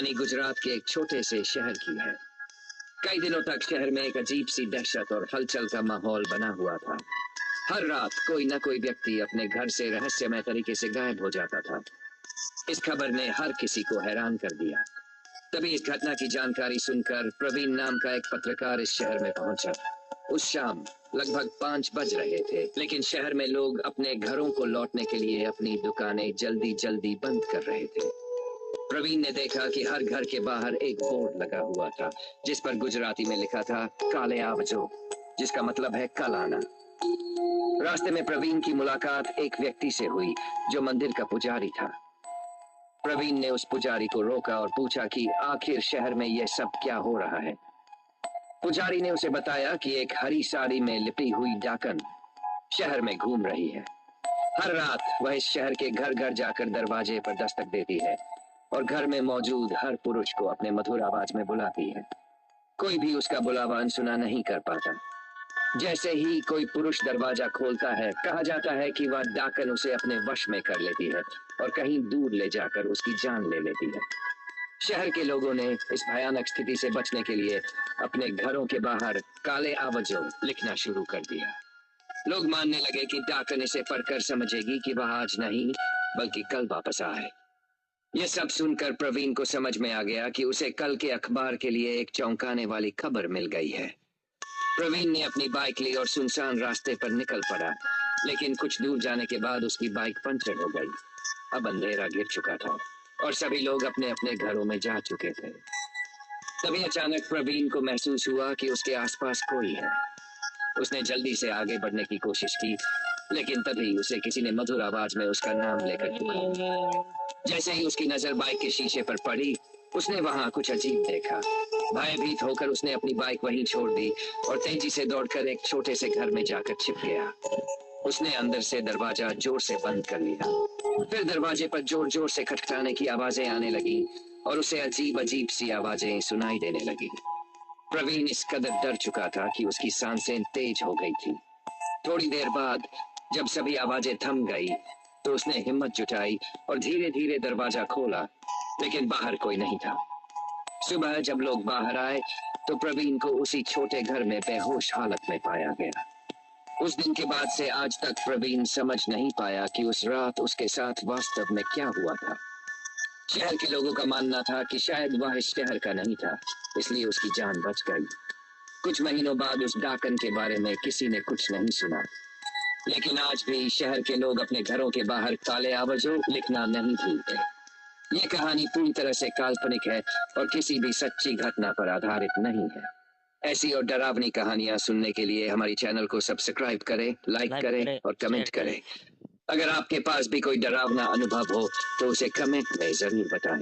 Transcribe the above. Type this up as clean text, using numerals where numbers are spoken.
कहानी गुजरात के एक छोटे से शहर की है। कई दिनों तक शहर में एक अजीब सी दहशत और हलचल का माहौल बना हुआ था। हर रात कोई न कोई व्यक्ति अपने घर से रहस्यमय तरीके से गायब हो जाता था। इस खबर ने हर किसी को हैरान कर दिया। तभी इस घटना की जानकारी सुनकर प्रवीण नाम का एक पत्रकार इस शहर में पहुंचा। उस शाम लगभग 5 बज रहे थे, लेकिन शहर में लोग अपने घरों को लौटने के लिए अपनी दुकानें जल्दी जल्दी बंद कर रहे थे। प्रवीण ने देखा कि हर घर के बाहर एक बोर्ड लगा हुआ था, जिस पर गुजराती में लिखा था काले आवजो, जिसका मतलब है कल आना। रास्ते में प्रवीण की मुलाकात एक व्यक्ति से हुई जो मंदिर का पुजारी था। प्रवीण ने उस पुजारी को रोका और पूछा कि आखिर शहर में यह सब क्या हो रहा है। पुजारी ने उसे बताया कि एक हरी साड़ी में लिपटी हुई डाकन शहर में घूम रही है। हर रात वह इस शहर के घर घर जाकर दरवाजे पर दस्तक देती है और घर में मौजूद हर पुरुष को अपने मधुर आवाज में बुलाती है। कोई भी उसका बुलावा अनसुना नहीं कर पाता। जैसे ही कोई पुरुष दरवाजा खोलता है, कहा जाता है कि वह डाकन उसे अपने वश में कर लेती है और कहीं दूर ले जाकर उसकी जान ले लेती है। शहर के लोगों ने इस भयानक स्थिति से बचने के लिए अपने घरों के बाहर काले आवजो लिखना शुरू कर दिया। लोग मानने लगे कि डाकन इसे पढ़कर समझेगी कि वह आज नहीं बल्कि कल वापस आए। यह सब सुनकर प्रवीण को समझ में आ गया कि उसे कल के अखबार के लिए एक चौंकाने वाली खबर मिल गई है। प्रवीण ने अपनी बाइक ली और सुनसान रास्ते पर निकल पड़ा, लेकिन कुछ दूर जाने के बाद उसकी बाइक पंचर हो गई। अब अंधेरा घिर चुका था और सभी लोग अपने अपने घरों में जा चुके थे। तभी अचानक प्रवीण को महसूस हुआ कि उसके आसपास कोई है। उसने जल्दी से आगे बढ़ने की कोशिश की, लेकिन तभी उसे किसी ने मधुर आवाज में उसका नाम लेकर पुकारा। जैसे ही उसकी नजर बाइक के शीशे पर पड़ी, उसने वहां कुछ अजीब देखा। भयभीत होकर उसने अपनी बाइक वहीं छोड़ दी और तेजी से दौड़कर एक छोटे से घर में जाकर छिप गया। उसने अंदर से दरवाजा जोर से बंद कर लिया। फिर दरवाजे पर जोर जोर से खटखटाने की आवाजें आने लगी और उसे अजीब अजीब सी आवाजें सुनाई देने लगी। प्रवीण इस कदर डर चुका था कि उसकी सांसें तेज हो गई थी। थोड़ी देर बाद जब सभी आवाजें थम गई तो उसने हिम्मत जुटाई और धीरे धीरे दरवाजा खोला, लेकिन बाहर कोई नहीं था। सुबह जब लोग बाहर आए तो प्रवीण को उसी छोटे घर में बेहोश हालत में पाया गया। उस दिन के बाद से आज तक प्रवीण समझ नहीं पाया कि उस रात उसके साथ वास्तव में क्या हुआ था। शहर के लोगों का मानना था कि शायद वह इस शहर का नहीं था, इसलिए उसकी जान बच गई। कुछ महीनों बाद उस डाकन के बारे में किसी ने कुछ नहीं सुना, लेकिन आज भी शहर के लोग अपने घरों के बाहर काले आवजों लिखना नहीं भूलते। ये कहानी पूरी तरह से काल्पनिक है और किसी भी सच्ची घटना पर आधारित नहीं है। ऐसी और डरावनी कहानियां सुनने के लिए हमारी चैनल को सब्सक्राइब करें, लाइक करें और कमेंट करें। अगर आपके पास भी कोई डरावना अनुभव हो तो उसे कमेंट में जरूर बताएं।